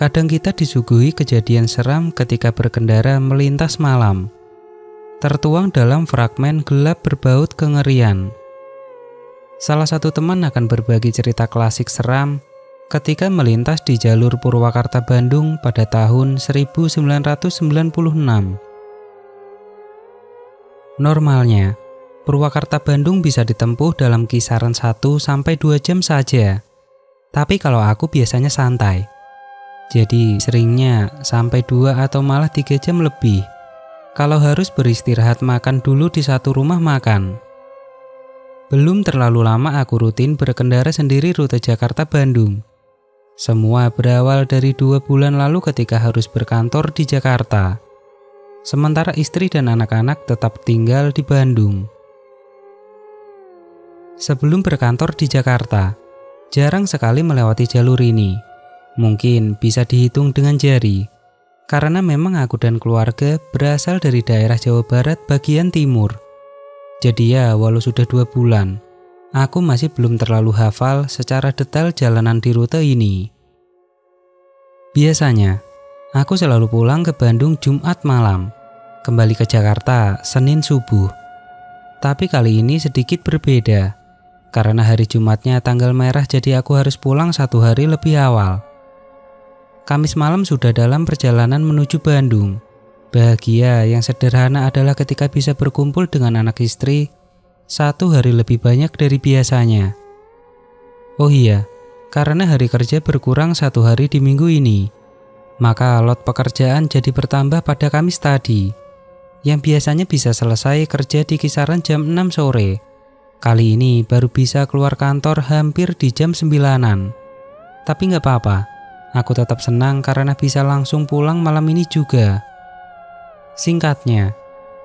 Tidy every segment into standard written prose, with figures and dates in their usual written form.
Kadang kita disuguhi kejadian seram ketika berkendara melintas malam, tertuang dalam fragmen gelap berbaut kengerian. Salah satu teman akan berbagi cerita klasik seram ketika melintas di jalur Purwakarta Bandung pada tahun 1996. Normalnya, Purwakarta Bandung bisa ditempuh dalam kisaran 1-2 jam saja. Tapi kalau aku biasanya santai. Jadi seringnya sampai 2 atau malah 3 jam lebih. Kalau harus beristirahat makan dulu di satu rumah makan. Belum terlalu lama aku rutin berkendara sendiri rute Jakarta-Bandung. Semua berawal dari 2 bulan lalu ketika harus berkantor di Jakarta. Sementara istri dan anak-anak tetap tinggal di Bandung. Sebelum berkantor di Jakarta, jarang sekali melewati jalur ini. Mungkin bisa dihitung dengan jari, karena memang aku dan keluarga berasal dari daerah Jawa Barat bagian timur. Jadi ya, walau sudah 2 bulan, aku masih belum terlalu hafal secara detail jalanan di rute ini. Biasanya, aku selalu pulang ke Bandung Jumat malam, kembali ke Jakarta Senin subuh. Tapi kali ini sedikit berbeda, karena hari Jumatnya tanggal merah jadi aku harus pulang 1 hari lebih awal. Kamis malam sudah dalam perjalanan menuju Bandung. Bahagia yang sederhana adalah ketika bisa berkumpul dengan anak istri 1 hari lebih banyak dari biasanya. Oh iya, karena hari kerja berkurang 1 hari di minggu ini, maka lot pekerjaan jadi bertambah pada Kamis tadi. Yang biasanya bisa selesai kerja di kisaran jam 6 sore. Kali ini baru bisa keluar kantor hampir di jam 9-an. Tapi nggak apa-apa. Aku tetap senang karena bisa langsung pulang malam ini juga. Singkatnya,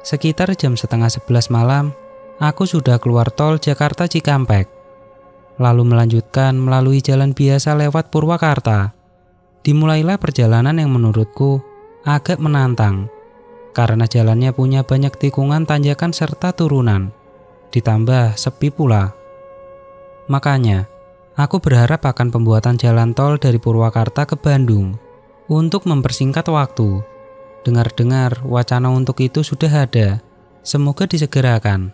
sekitar jam setengah 11 malam, aku sudah keluar tol Jakarta Cikampek. Lalu melanjutkan melalui jalan biasa lewat Purwakarta. Dimulailah perjalanan yang menurutku agak menantang. Karena jalannya punya banyak tikungan, tanjakan, serta turunan. Ditambah sepi pula. Makanya, aku berharap akan pembuatan jalan tol dari Purwakarta ke Bandung untuk mempersingkat waktu. Dengar-dengar wacana untuk itu sudah ada. Semoga disegerakan.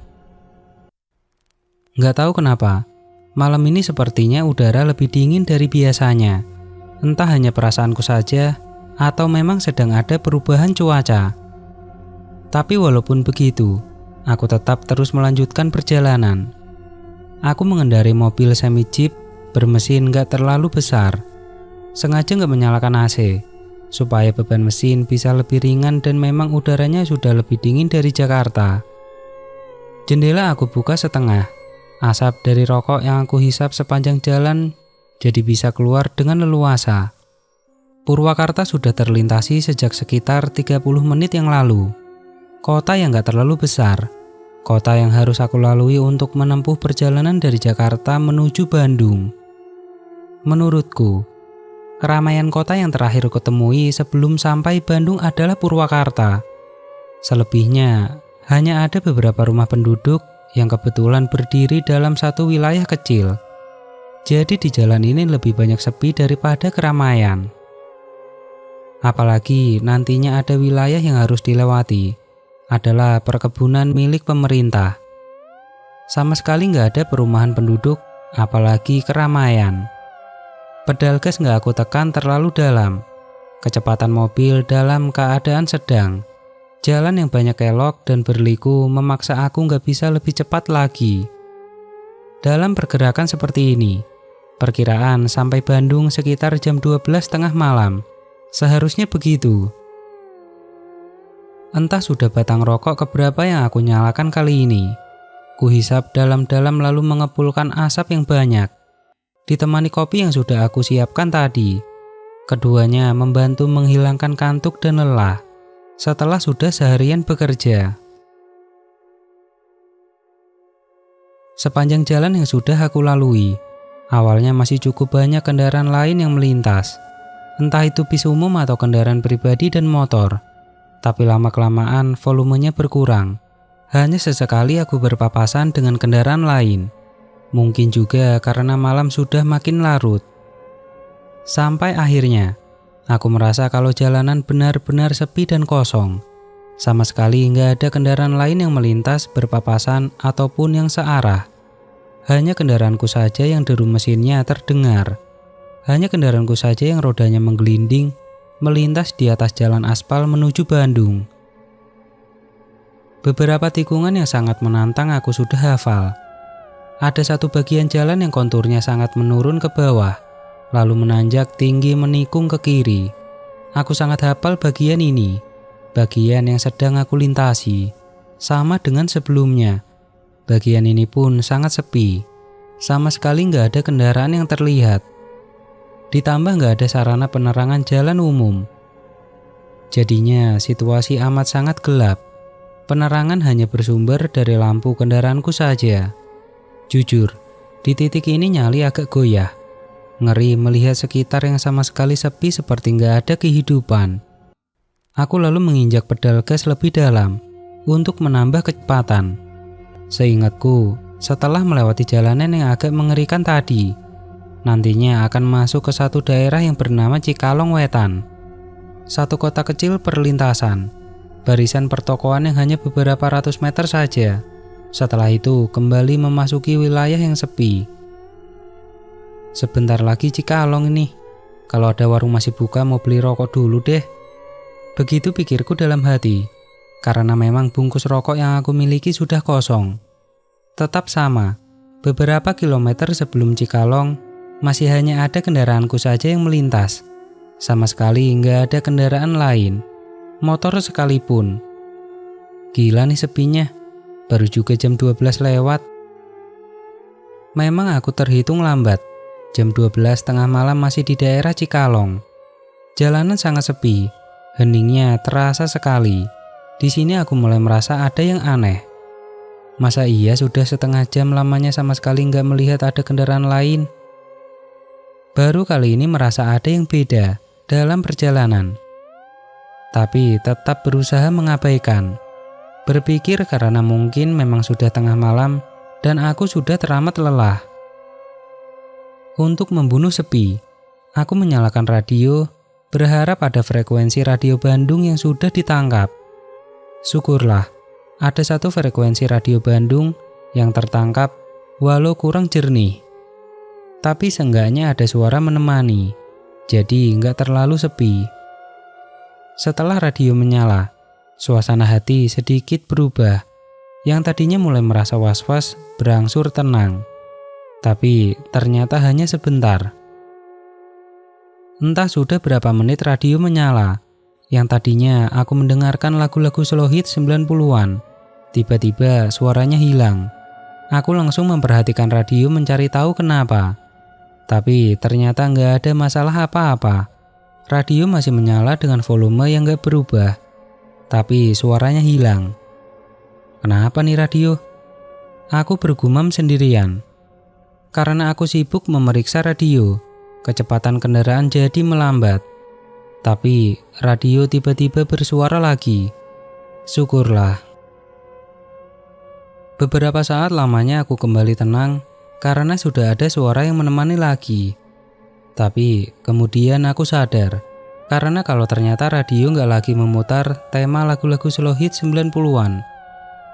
Nggak tahu kenapa, malam ini sepertinya udara lebih dingin dari biasanya. Entah hanya perasaanku saja, atau memang sedang ada perubahan cuaca. Tapi walaupun begitu, aku tetap terus melanjutkan perjalanan. Aku mengendarai mobil semi jeep bermesin gak terlalu besar. Sengaja gak menyalakan AC, supaya beban mesin bisa lebih ringan dan memang udaranya sudah lebih dingin dari Jakarta. Jendela aku buka setengah. Asap dari rokok yang aku hisap sepanjang jalan jadi bisa keluar dengan leluasa. Purwakarta sudah terlintasi sejak sekitar 30 menit yang lalu. Kota yang gak terlalu besar. Kota yang harus aku lalui untuk menempuh perjalanan dari Jakarta menuju Bandung. Menurutku, keramaian kota yang terakhir kutemui sebelum sampai Bandung adalah Purwakarta. Selebihnya, hanya ada beberapa rumah penduduk yang kebetulan berdiri dalam satu wilayah kecil. Jadi di jalan ini lebih banyak sepi daripada keramaian. Apalagi nantinya ada wilayah yang harus dilewati, adalah perkebunan milik pemerintah. Sama sekali nggak ada perumahan penduduk, apalagi keramaian. Pedal gas nggak aku tekan terlalu dalam. Kecepatan mobil dalam keadaan sedang. Jalan yang banyak kelok dan berliku memaksa aku nggak bisa lebih cepat lagi. Dalam pergerakan seperti ini, perkiraan sampai Bandung sekitar jam 12.30 malam. Seharusnya begitu. Entah sudah batang rokok keberapa yang aku nyalakan kali ini. Kuhisap dalam-dalam lalu mengepulkan asap yang banyak. Ditemani kopi yang sudah aku siapkan tadi. Keduanya membantu menghilangkan kantuk dan lelah setelah sudah seharian bekerja. Sepanjang jalan yang sudah aku lalui, awalnya masih cukup banyak kendaraan lain yang melintas. Entah itu bis umum atau kendaraan pribadi dan motor. Tapi lama-kelamaan volumenya berkurang. Hanya sesekali aku berpapasan dengan kendaraan lain. Mungkin juga karena malam sudah makin larut. Sampai akhirnya, Aku merasa kalau jalanan benar-benar sepi dan kosong. Sama sekali nggak ada kendaraan lain yang melintas berpapasan ataupun yang searah. Hanya kendaraanku saja yang deru mesinnya terdengar. Hanya kendaraanku saja yang rodanya menggelinding melintas di atas jalan aspal menuju Bandung. Beberapa tikungan yang sangat menantang aku sudah hafal. Ada satu bagian jalan yang konturnya sangat menurun ke bawah, lalu menanjak tinggi menikung ke kiri. Aku sangat hafal bagian ini, bagian yang sedang aku lintasi. Sama dengan sebelumnya, bagian ini pun sangat sepi. Sama sekali nggak ada kendaraan yang terlihat. Ditambah nggak ada sarana penerangan jalan umum. Jadinya situasi amat sangat gelap. Penerangan hanya bersumber dari lampu kendaraanku saja. Jujur, di titik ini nyali agak goyah. Ngeri melihat sekitar yang sama sekali sepi seperti nggak ada kehidupan. Aku lalu menginjak pedal gas lebih dalam untuk menambah kecepatan. Seingatku, setelah melewati jalanan yang agak mengerikan tadi, nantinya akan masuk ke satu daerah yang bernama Cikalong Wetan. Satu kota kecil perlintasan, barisan pertokoan yang hanya beberapa ratus meter saja. Setelah itu kembali memasuki wilayah yang sepi. Sebentar lagi Cikalong ini. Kalau ada warung masih buka mau beli rokok dulu deh. Begitu pikirku dalam hati. Karena memang bungkus rokok yang aku miliki sudah kosong. Tetap sama, beberapa kilometer sebelum Cikalong masih hanya ada kendaraanku saja yang melintas. Sama sekali nggak ada kendaraan lain, motor sekalipun. Gila nih sepinya, baru juga jam 12 lewat. Memang aku terhitung lambat, jam 12 tengah malam masih di daerah Cikalong. Jalanan sangat sepi, heningnya terasa sekali. Di sini aku mulai merasa ada yang aneh. Masa iya sudah setengah jam lamanya sama sekali nggak melihat ada kendaraan lain? Baru kali ini merasa ada yang beda dalam perjalanan. Tapi tetap berusaha mengabaikan. Berpikir karena mungkin memang sudah tengah malam dan aku sudah teramat lelah. Untuk membunuh sepi, aku menyalakan radio, berharap ada frekuensi radio Bandung yang sudah ditangkap. Syukurlah, ada satu frekuensi radio Bandung yang tertangkap walau kurang jernih. Tapi seenggaknya ada suara menemani, jadi nggak terlalu sepi. Setelah radio menyala, suasana hati sedikit berubah. Yang tadinya mulai merasa was-was berangsur tenang. Tapi ternyata hanya sebentar. Entah sudah berapa menit radio menyala. Yang tadinya aku mendengarkan lagu-lagu slow hit 90-an. Tiba-tiba suaranya hilang. Aku langsung memperhatikan radio mencari tahu kenapa. Tapi ternyata nggak ada masalah apa-apa. Radio masih menyala dengan volume yang nggak berubah. Tapi suaranya hilang. Kenapa nih radio? Aku bergumam sendirian. Karena aku sibuk memeriksa radio, kecepatan kendaraan jadi melambat. Tapi radio tiba-tiba bersuara lagi. Syukurlah. Beberapa saat lamanya aku kembali tenang karena sudah ada suara yang menemani lagi. Tapi kemudian aku sadar, karena kalau ternyata radio nggak lagi memutar tema lagu-lagu slow hit 90-an.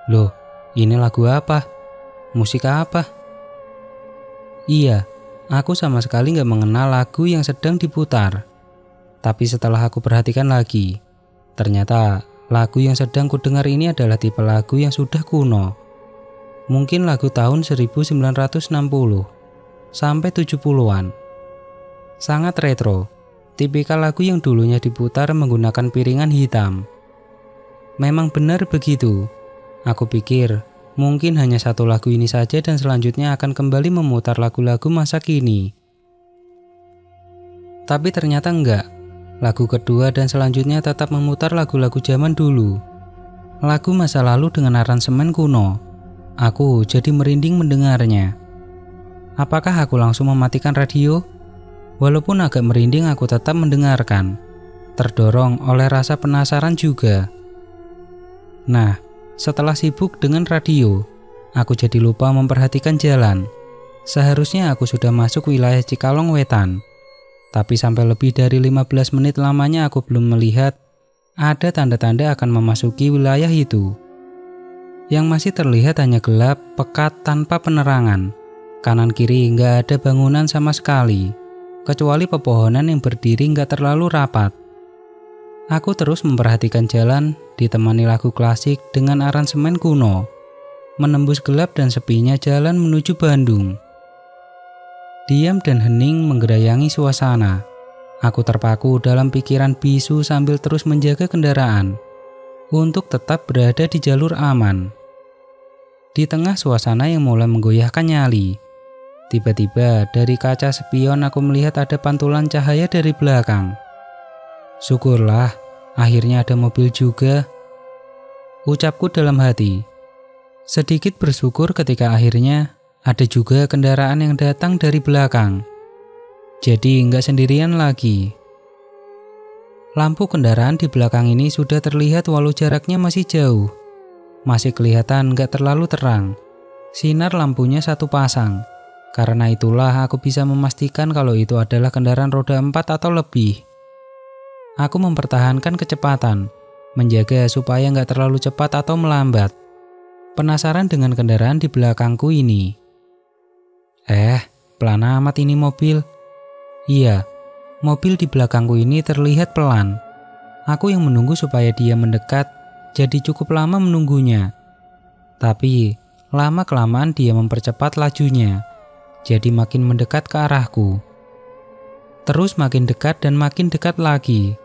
Loh, ini lagu apa? Musik apa? Iya, aku sama sekali nggak mengenal lagu yang sedang diputar. Tapi setelah aku perhatikan lagi, ternyata lagu yang sedang kudengar ini adalah tipe lagu yang sudah kuno. Mungkin lagu tahun 1960 sampai 70-an. Sangat retro, tipikal lagu yang dulunya diputar menggunakan piringan hitam. Memang benar begitu. Aku pikir mungkin hanya satu lagu ini saja dan selanjutnya akan kembali memutar lagu-lagu masa kini. Tapi ternyata enggak. Lagu kedua dan selanjutnya tetap memutar lagu-lagu zaman dulu. Lagu masa lalu dengan aransemen kuno. Aku jadi merinding mendengarnya. Apakah aku langsung mematikan radio? Walaupun agak merinding aku tetap mendengarkan. Terdorong oleh rasa penasaran juga. Nah, setelah sibuk dengan radio, aku jadi lupa memperhatikan jalan. Seharusnya aku sudah masuk wilayah Cikalong Wetan. Tapi sampai lebih dari 15 menit lamanya aku belum melihat ada tanda-tanda akan memasuki wilayah itu. Yang masih terlihat hanya gelap, pekat tanpa penerangan. Kanan kiri nggak ada bangunan sama sekali, kecuali pepohonan yang berdiri nggak terlalu rapat. Aku terus memperhatikan jalan, ditemani lagu klasik dengan aransemen kuno, menembus gelap dan sepinya jalan menuju Bandung. Diam dan hening menggerayangi suasana. Aku terpaku dalam pikiran bisu sambil terus menjaga kendaraan untuk tetap berada di jalur aman. Di tengah suasana yang mulai menggoyahkan nyali, tiba-tiba dari kaca spion aku melihat ada pantulan cahaya dari belakang. Syukurlah, akhirnya ada mobil juga, ucapku dalam hati. Sedikit bersyukur ketika akhirnya ada juga kendaraan yang datang dari belakang. Jadi nggak sendirian lagi. Lampu kendaraan di belakang ini sudah terlihat walau jaraknya masih jauh. Masih kelihatan nggak terlalu terang. Sinar lampunya satu pasang. Karena itulah aku bisa memastikan kalau itu adalah kendaraan roda 4 atau lebih. Aku mempertahankan kecepatan, menjaga supaya nggak terlalu cepat atau melambat. Penasaran dengan kendaraan di belakangku ini. Pelan amat ini mobil. Iya, mobil di belakangku ini terlihat pelan. Aku yang menunggu supaya dia mendekat, jadi cukup lama menunggunya. Tapi, lama-kelamaan dia mempercepat lajunya, jadi makin mendekat ke arahku. Terus makin dekat dan makin dekat lagi.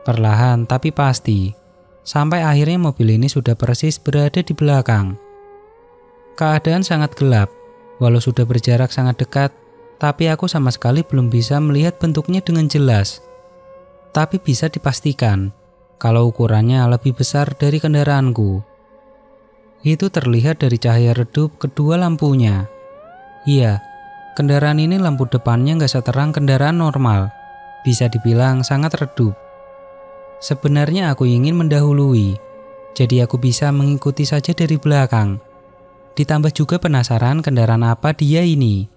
Perlahan tapi pasti. Sampai akhirnya mobil ini sudah persis berada di belakang. Keadaan sangat gelap. Walau sudah berjarak sangat dekat, tapi aku sama sekali belum bisa melihat bentuknya dengan jelas. Tapi bisa dipastikan kalau ukurannya lebih besar dari kendaraanku. Itu terlihat dari cahaya redup kedua lampunya. Iya, kendaraan ini lampu depannya nggak seterang kendaraan normal. Bisa dibilang sangat redup. Sebenarnya aku ingin mendahului, jadi aku bisa mengikuti saja dari belakang. Ditambah juga penasaran kendaraan apa dia ini.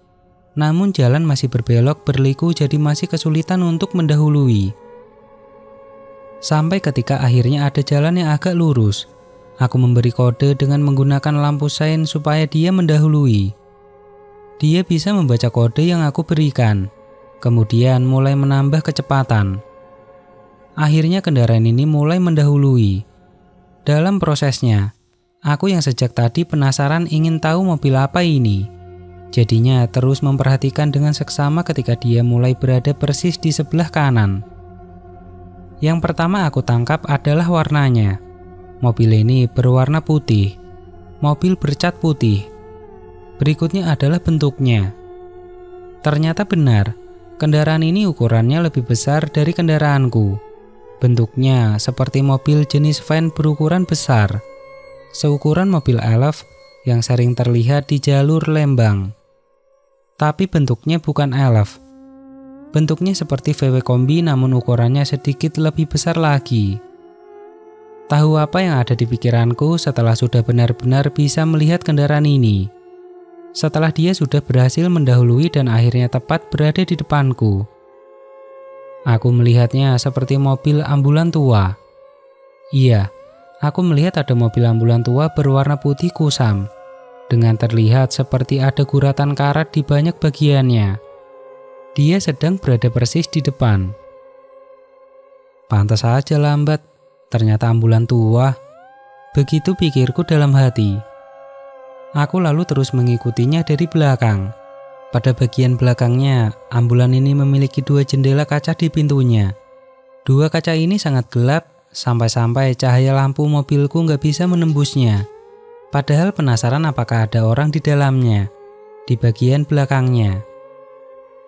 Namun jalan masih berbelok berliku jadi masih kesulitan untuk mendahului. Sampai ketika akhirnya ada jalan yang agak lurus. Aku memberi kode dengan menggunakan lampu sein supaya dia mendahului. Dia bisa membaca kode yang aku berikan. Kemudian mulai menambah kecepatan. Akhirnya kendaraan ini mulai mendahului. Dalam prosesnya, aku yang sejak tadi penasaran ingin tahu mobil apa ini. Jadinya terus memperhatikan dengan seksama ketika dia mulai berada persis di sebelah kanan. Yang pertama aku tangkap adalah warnanya. Mobil ini berwarna putih. Mobil bercat putih. Berikutnya adalah bentuknya. Ternyata benar, kendaraan ini ukurannya lebih besar dari kendaraanku. Bentuknya seperti mobil jenis van berukuran besar. Seukuran mobil elf yang sering terlihat di jalur Lembang. Tapi bentuknya bukan elf. Bentuknya seperti VW Kombi namun ukurannya sedikit lebih besar lagi. Tahu apa yang ada di pikiranku setelah sudah benar-benar bisa melihat kendaraan ini? Setelah dia sudah berhasil mendahului dan akhirnya tepat berada di depanku. Aku melihatnya seperti mobil ambulan tua. Iya, aku melihat ada mobil ambulan tua berwarna putih kusam, dengan terlihat seperti ada guratan karat di banyak bagiannya. Dia sedang berada persis di depan. Pantas saja lambat, ternyata ambulan tua. Begitu pikirku dalam hati. Aku lalu terus mengikutinya dari belakang. Pada bagian belakangnya, ambulan ini memiliki 2 jendela kaca di pintunya. 2 kaca ini sangat gelap, sampai-sampai cahaya lampu mobilku nggak bisa menembusnya. Padahal penasaran apakah ada orang di dalamnya, di bagian belakangnya.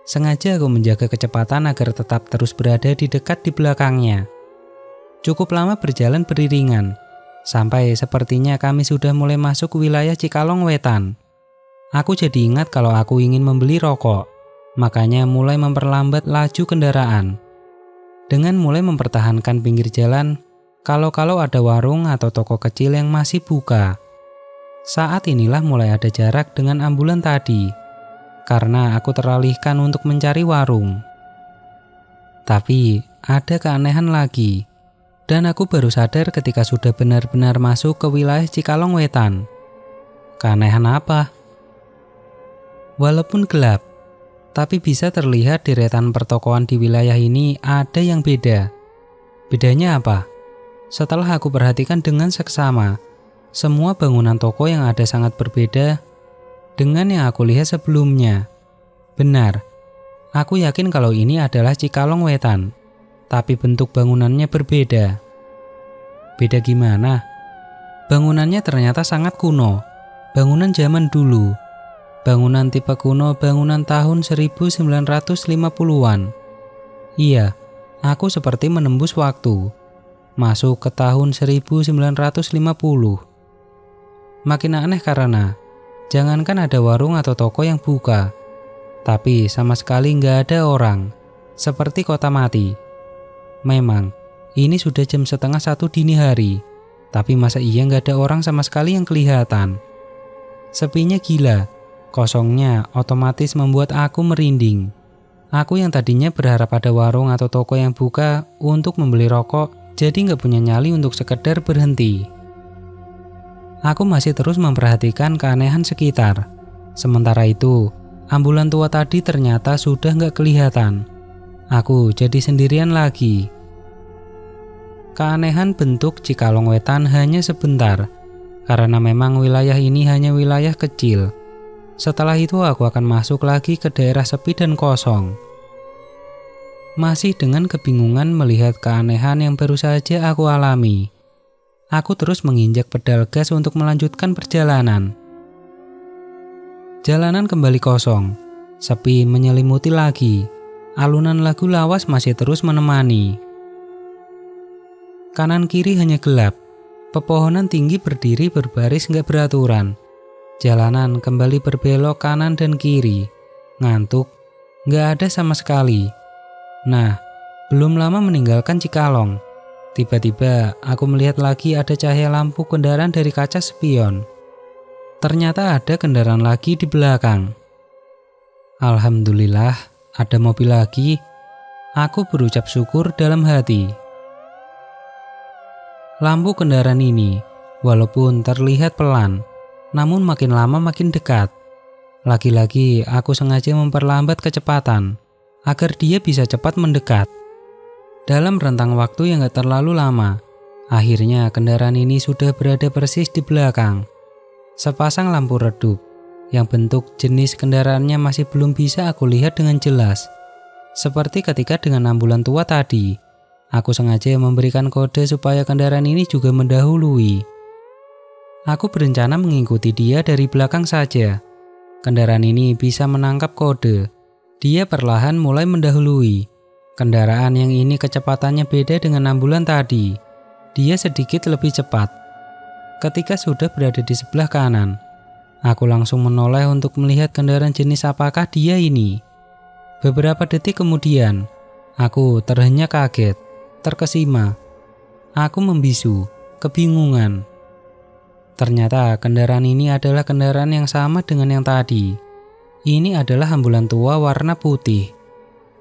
Sengaja aku menjaga kecepatan agar tetap terus berada di dekat di belakangnya. Cukup lama berjalan beriringan, sampai sepertinya kami sudah mulai masuk wilayah Cikalong Wetan. Aku jadi ingat kalau aku ingin membeli rokok, makanya mulai memperlambat laju kendaraan. Dengan mulai mempertahankan pinggir jalan, kalau-kalau ada warung atau toko kecil yang masih buka. Saat inilah mulai ada jarak dengan ambulan tadi, karena aku teralihkan untuk mencari warung. Tapi ada keanehan lagi. Dan aku baru sadar ketika sudah benar-benar masuk ke wilayah Cikalong Wetan. Keanehan apa? Walaupun gelap, tapi bisa terlihat deretan pertokoan di wilayah ini ada yang beda. Bedanya apa? Setelah aku perhatikan dengan seksama, semua bangunan toko yang ada sangat berbeda dengan yang aku lihat sebelumnya. Benar, aku yakin kalau ini adalah Cikalong Wetan, tapi bentuk bangunannya berbeda. Beda gimana? Bangunannya ternyata sangat kuno, bangunan zaman dulu. Bangunan tipe kuno, bangunan tahun 1950-an. Iya, aku seperti menembus waktu. Masuk ke tahun 1950. Makin aneh karena, jangankan ada warung atau toko yang buka, tapi sama sekali nggak ada orang, seperti kota mati. Memang, ini sudah jam 12:30 dini hari, tapi masa iya nggak ada orang sama sekali yang kelihatan? Sepinya gila. Kosongnya otomatis membuat aku merinding. Aku yang tadinya berharap ada warung atau toko yang buka untuk membeli rokok, jadi nggak punya nyali untuk sekedar berhenti. Aku masih terus memperhatikan keanehan sekitar. Sementara itu, ambulan tua tadi ternyata sudah nggak kelihatan. Aku jadi sendirian lagi. Keanehan bentuk Cikalong Wetan hanya sebentar, karena memang wilayah ini hanya wilayah kecil. Setelah itu aku akan masuk lagi ke daerah sepi dan kosong. Masih dengan kebingungan melihat keanehan yang baru saja aku alami. Aku terus menginjak pedal gas untuk melanjutkan perjalanan. Jalanan kembali kosong, sepi menyelimuti lagi. Alunan lagu lawas masih terus menemani. Kanan kiri hanya gelap. Pepohonan tinggi berdiri berbaris nggak beraturan. Jalanan kembali berbelok kanan dan kiri. Ngantuk, nggak ada sama sekali. Nah, belum lama meninggalkan Cikalong. Tiba-tiba aku melihat lagi ada cahaya lampu kendaraan dari kaca spion. Ternyata ada kendaraan lagi di belakang. Alhamdulillah, ada mobil lagi. Aku berucap syukur dalam hati. Lampu kendaraan ini, walaupun terlihat pelan, namun makin lama makin dekat. Lagi-lagi aku sengaja memperlambat kecepatan agar dia bisa cepat mendekat. Dalam rentang waktu yang gak terlalu lama, akhirnya kendaraan ini sudah berada persis di belakang. Sepasang lampu redup yang bentuk jenis kendaraannya masih belum bisa aku lihat dengan jelas. Seperti ketika dengan ambulan tua tadi, aku sengaja memberikan kode supaya kendaraan ini juga mendahului. Aku berencana mengikuti dia dari belakang saja. Kendaraan ini bisa menangkap kode. Dia perlahan mulai mendahului. Kendaraan yang ini kecepatannya beda dengan ambulan tadi. Dia sedikit lebih cepat. Ketika sudah berada di sebelah kanan, aku langsung menoleh untuk melihat kendaraan jenis apakah dia ini. Beberapa detik kemudian, aku terhenyak kaget, terkesima. Aku membisu, kebingungan. Ternyata kendaraan ini adalah kendaraan yang sama dengan yang tadi. Ini adalah ambulan tua warna putih.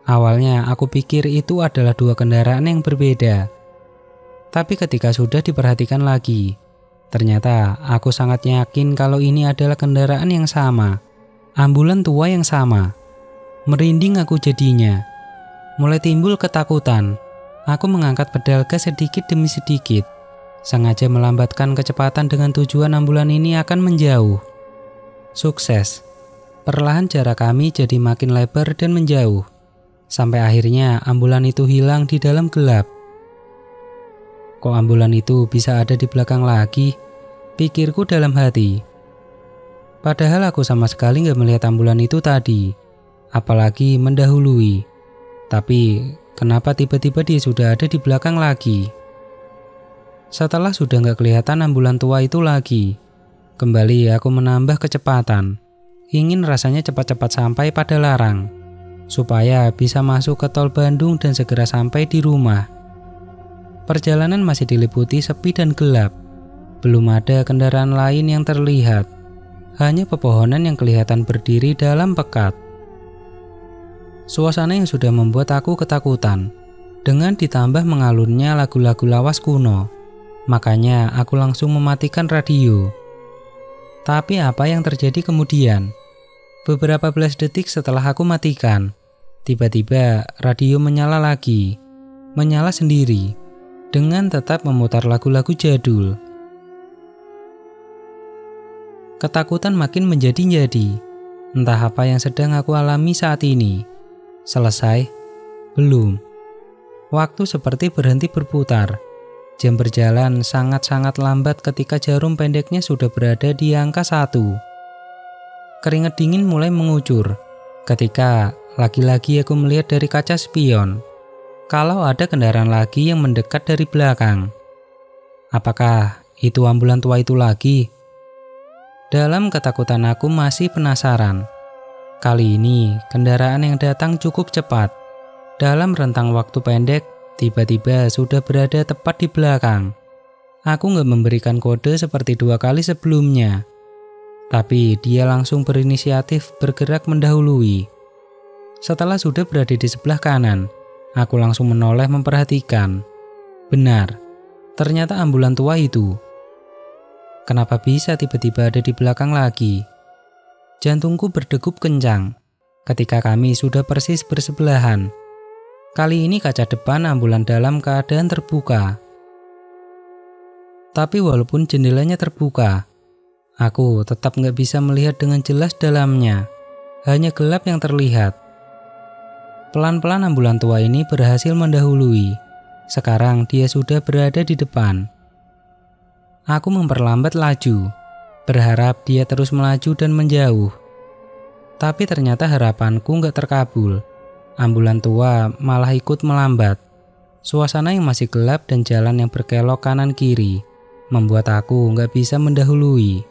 Awalnya aku pikir itu adalah dua kendaraan yang berbeda. Tapi ketika sudah diperhatikan lagi, ternyata aku sangat yakin kalau ini adalah kendaraan yang sama. Ambulan tua yang sama. Merinding aku jadinya. Mulai timbul ketakutan. Aku mengangkat pedal gas sedikit demi sedikit. Sengaja melambatkan kecepatan dengan tujuan ambulan ini akan menjauh. Sukses. Perlahan jarak kami jadi makin lebar dan menjauh. Sampai akhirnya ambulan itu hilang di dalam gelap. Kok ambulan itu bisa ada di belakang lagi? Pikirku dalam hati. Padahal aku sama sekali gak melihat ambulan itu tadi. Apalagi mendahului. Tapi kenapa tiba-tiba dia sudah ada di belakang lagi? Setelah sudah gak kelihatan ambulan tua itu lagi, kembali aku menambah kecepatan. Ingin rasanya cepat-cepat sampai pada Larang, supaya bisa masuk ke tol Bandung dan segera sampai di rumah. Perjalanan masih diliputi sepi dan gelap. Belum ada kendaraan lain yang terlihat. Hanya pepohonan yang kelihatan berdiri dalam pekat. Suasana yang sudah membuat aku ketakutan, dengan ditambah mengalunnya lagu-lagu lawas kuno. Makanya aku langsung mematikan radio. Tapi apa yang terjadi kemudian? Beberapa belas detik setelah aku matikan, tiba-tiba radio menyala lagi. Menyala sendiri, dengan tetap memutar lagu-lagu jadul. Ketakutan makin menjadi-jadi. Entah apa yang sedang aku alami saat ini. Selesai? Belum. Waktu seperti berhenti berputar. Jam berjalan sangat-sangat lambat ketika jarum pendeknya sudah berada di angka 1. Keringat dingin mulai mengucur ketika lagi-lagi aku melihat dari kaca spion kalau ada kendaraan lagi yang mendekat dari belakang. Apakah itu ambulan tua itu lagi? Dalam ketakutan aku masih penasaran. Kali ini kendaraan yang datang cukup cepat. Dalam rentang waktu pendek, tiba-tiba sudah berada tepat di belakang. Aku nggak memberikan kode seperti 2 kali sebelumnya. Tapi dia langsung berinisiatif bergerak mendahului. Setelah sudah berada di sebelah kanan, aku langsung menoleh memperhatikan. Benar, ternyata ambulan tua itu. Kenapa bisa tiba-tiba ada di belakang lagi? Jantungku berdegup kencang ketika kami sudah persis bersebelahan. Kali ini kaca depan ambulan dalam keadaan terbuka. Tapi walaupun jendelanya terbuka, aku tetap nggak bisa melihat dengan jelas dalamnya. Hanya gelap yang terlihat. Pelan-pelan ambulan tua ini berhasil mendahului. Sekarang dia sudah berada di depan. Aku memperlambat laju, berharap dia terus melaju dan menjauh. Tapi ternyata harapanku nggak terkabul. Ambulan tua malah ikut melambat. Suasana yang masih gelap dan jalan yang berkelok kanan kiri membuat aku nggak bisa mendahului.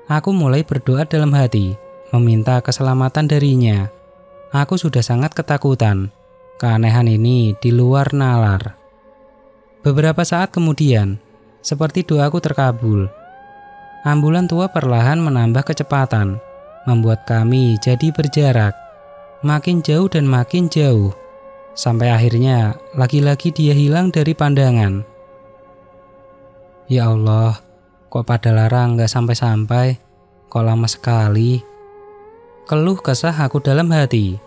Aku mulai berdoa dalam hati, meminta keselamatan darinya. Aku sudah sangat ketakutan. Keanehan ini di luar nalar. Beberapa saat kemudian, seperti doaku terkabul. Ambulan tua perlahan menambah kecepatan, membuat kami jadi berjarak. Makin jauh dan makin jauh. Sampai akhirnya, lagi-lagi dia hilang dari pandangan. Ya Allah, kok pada larang gak sampai-sampai? Kok lama sekali? Keluh kesah aku dalam hati.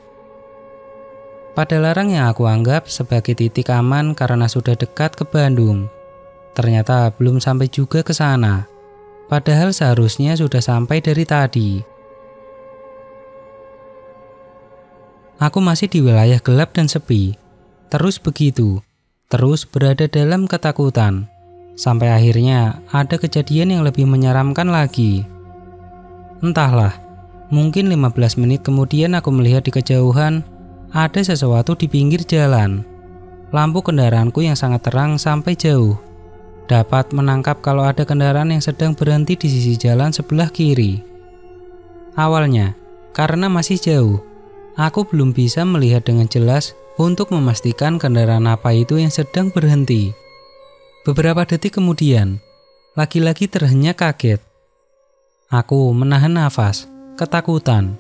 Pada larang yang aku anggap sebagai titik aman karena sudah dekat ke Bandung. Ternyata belum sampai juga ke sana. Padahal seharusnya sudah sampai dari tadi. Aku masih di wilayah gelap dan sepi. Terus begitu. Terus berada dalam ketakutan. Sampai akhirnya ada kejadian yang lebih menyeramkan lagi. Entahlah, mungkin 15 menit kemudian aku melihat di kejauhan ada sesuatu di pinggir jalan. Lampu kendaraanku yang sangat terang sampai jauh dapat menangkap kalau ada kendaraan yang sedang berhenti di sisi jalan sebelah kiri. Awalnya, karena masih jauh, aku belum bisa melihat dengan jelas untuk memastikan kendaraan apa itu yang sedang berhenti. Beberapa detik kemudian, lagi-lagi terhenyak kaget. Aku menahan nafas, ketakutan.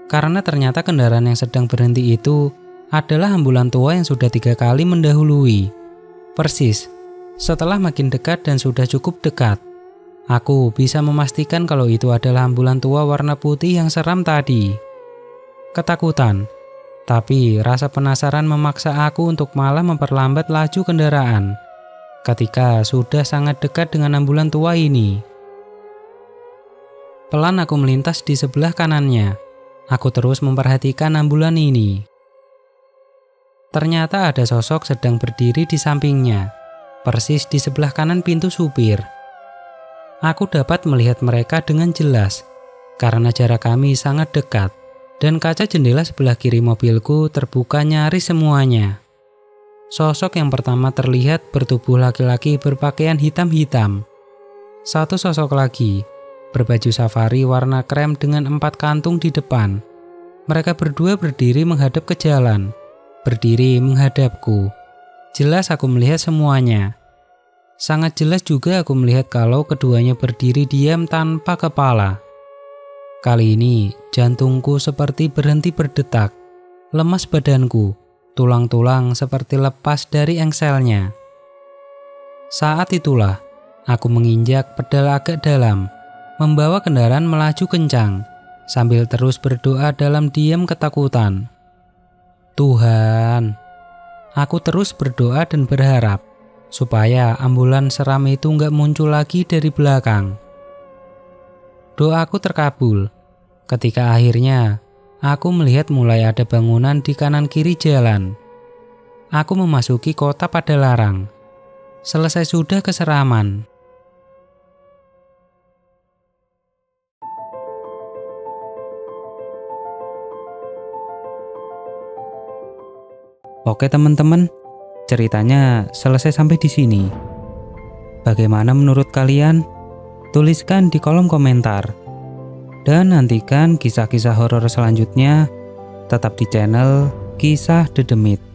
Karena ternyata kendaraan yang sedang berhenti itu adalah ambulan tua yang sudah 3 kali mendahului. Persis. Setelah makin dekat dan sudah cukup dekat, aku bisa memastikan kalau itu adalah ambulan tua warna putih yang seram tadi. Ketakutan, tapi rasa penasaran memaksa aku untuk malah memperlambat laju kendaraan ketika sudah sangat dekat dengan ambulan tua ini. Pelan aku melintas di sebelah kanannya. Aku terus memperhatikan ambulan ini. Ternyata ada sosok sedang berdiri di sampingnya. Persis di sebelah kanan pintu supir. Aku dapat melihat mereka dengan jelas karena jarak kami sangat dekat dan kaca jendela sebelah kiri mobilku terbuka nyaris semuanya. Sosok yang pertama terlihat bertubuh laki-laki berpakaian hitam-hitam. Satu sosok lagi berbaju safari warna krem dengan 4 kantung di depan. Mereka berdua berdiri menghadap ke jalan, berdiri menghadapku. Jelas aku melihat semuanya. Sangat jelas juga aku melihat kalau keduanya berdiri diam tanpa kepala. Kali ini jantungku seperti berhenti berdetak Lemas badanku, tulang-tulang seperti lepas dari engselnya. Saat itulah aku menginjak pedal agak dalam, membawa kendaraan melaju kencang, sambil terus berdoa dalam diam ketakutan. Tuhan, aku terus berdoa dan berharap supaya ambulans seram itu nggak muncul lagi dari belakang. Doaku terkabul ketika akhirnya aku melihat mulai ada bangunan di kanan kiri jalan. Aku memasuki kota Padalarang. Selesai sudah keseraman. Oke teman-teman, ceritanya selesai sampai di sini. Bagaimana menurut kalian? Tuliskan di kolom komentar. Dan nantikan kisah-kisah horor selanjutnya tetap di channel Kisah The Demit.